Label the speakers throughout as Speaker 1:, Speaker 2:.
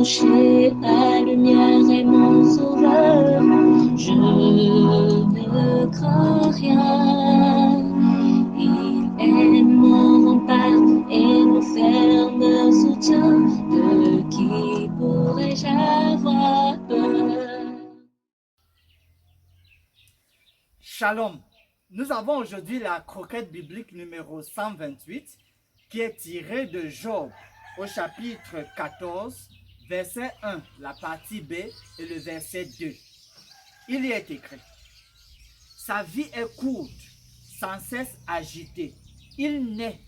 Speaker 1: rocher, ma lumière et mon sauveur. Je ne crains rien. Il est mon rempart et mon ferme soutien. De qui pourrais-je avoir peur?
Speaker 2: Shalom. Nous avons aujourd'hui la croquette biblique numéro 128 qui est tirée de Job au chapitre 14, verset 1, la partie B et le verset 2. Il y est écrit: sa vie est courte, sans cesse agitée. Il naît,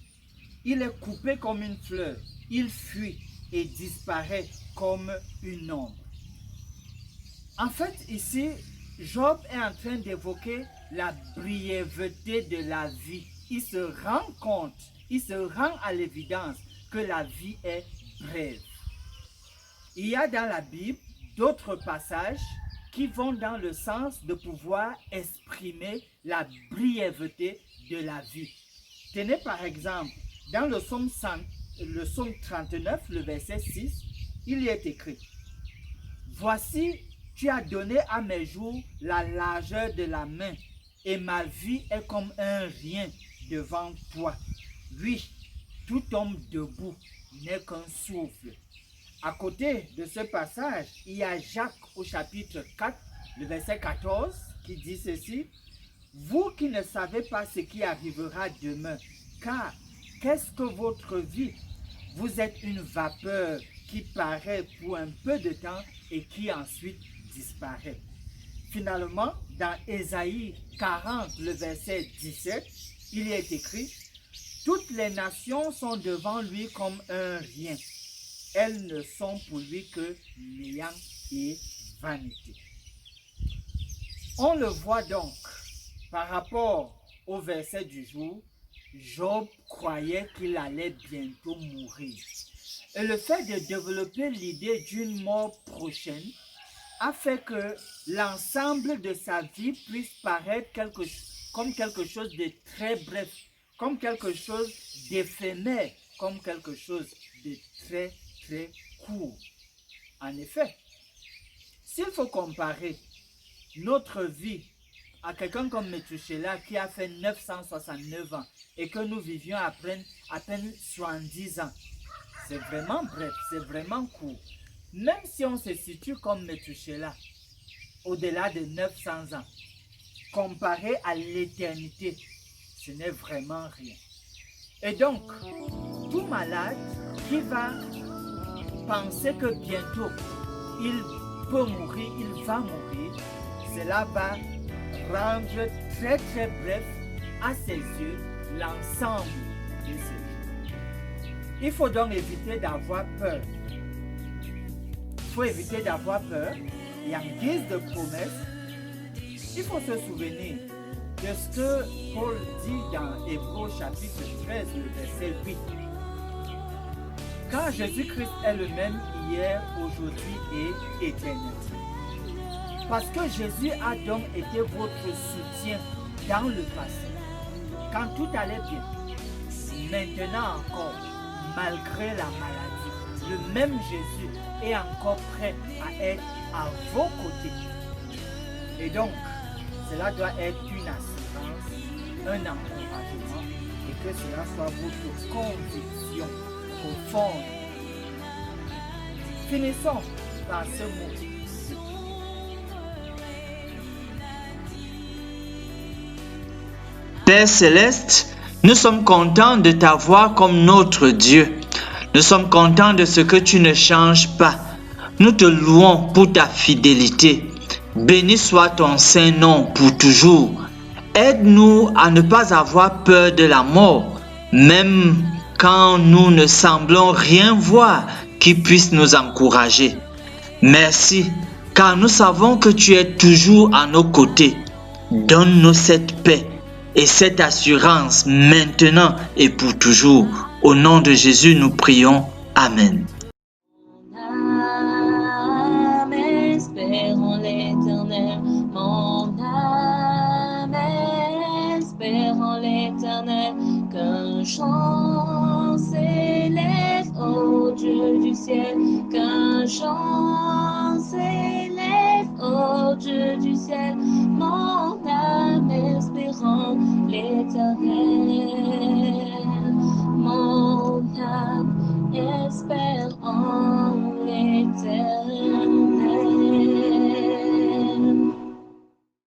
Speaker 2: il est coupé comme une fleur, il fuit et disparaît comme une ombre. En fait, ici, Job est en train d'évoquer la brièveté de la vie. Il se rend compte, il se rend à l'évidence que la vie est brève. Il y a dans la Bible d'autres passages qui vont dans le sens de pouvoir exprimer la brièveté de la vie. Tenez par exemple, dans le psaume 39, le verset 6, il y est écrit: voici, tu as donné à mes jours la largeur de la main, et ma vie est comme un rien devant toi. Oui, tout homme debout n'est qu'un souffle. À côté de ce passage, il y a Jacques au chapitre 4, le verset 14, qui dit ceci: vous qui ne savez pas ce qui arrivera demain, car qu'est-ce que votre vie? Vous êtes une vapeur qui paraît pour un peu de temps et qui ensuite disparaît. Finalement, dans Ésaïe 40, le verset 17, il est écrit: toutes les nations sont devant lui comme un rien. Elles ne sont pour lui que néant et vanité. On le voit donc, par rapport au verset du jour, Job croyait qu'il allait bientôt mourir. Et le fait de développer l'idée d'une mort prochaine a fait que l'ensemble de sa vie puisse paraître comme quelque chose de très bref, comme quelque chose d'éphémère, comme quelque chose de très, très court. En effet, s'il faut comparer notre vie à quelqu'un comme Methuselah qui a fait 969 ans et que nous vivions à peine 70 ans, c'est vraiment bref, c'est vraiment court. Même si on se situe comme Methuselah, au-delà de 900 ans, comparé à l'éternité, ce n'est vraiment rien. Et donc, tout malade qui va penser que bientôt il peut mourir, il va mourir, cela va rendre très très bref à ses yeux l'ensemble de ses jours. Il faut donc éviter d'avoir peur. Il faut éviter d'avoir peur et en guise de promesse, il faut se souvenir de ce que Paul dit dans Hébreux chapitre 13, le verset 8. Car Jésus-Christ est le même hier, aujourd'hui et éternellement. Parce que Jésus a donc été votre soutien dans le passé, quand tout allait bien. Maintenant encore, malgré la maladie, le même Jésus est encore prêt à être à vos côtés. Et donc, cela doit être une assurance, un encouragement, et que cela soit votre conviction profonde. Finissons par ce mot.
Speaker 3: Père céleste, nous sommes contents de t'avoir comme notre Dieu. Nous sommes contents de ce que tu ne changes pas. Nous te louons pour ta fidélité. Béni soit ton saint nom pour toujours. Aide-nous à ne pas avoir peur de la mort, même quand nous ne semblons rien voir qui puisse nous encourager. Merci, car nous savons que tu es toujours à nos côtés. Donne-nous cette paix et cette assurance maintenant et pour toujours. Au nom de Jésus, nous prions. Amen.
Speaker 1: Espérons l'Éternel, mon âme, espérons l'Éternel, qu'un chant s'élève au Dieu du ciel, qu'un chant s'élève au Dieu du ciel, mon âme espérant l'Éternel. Mon âme espère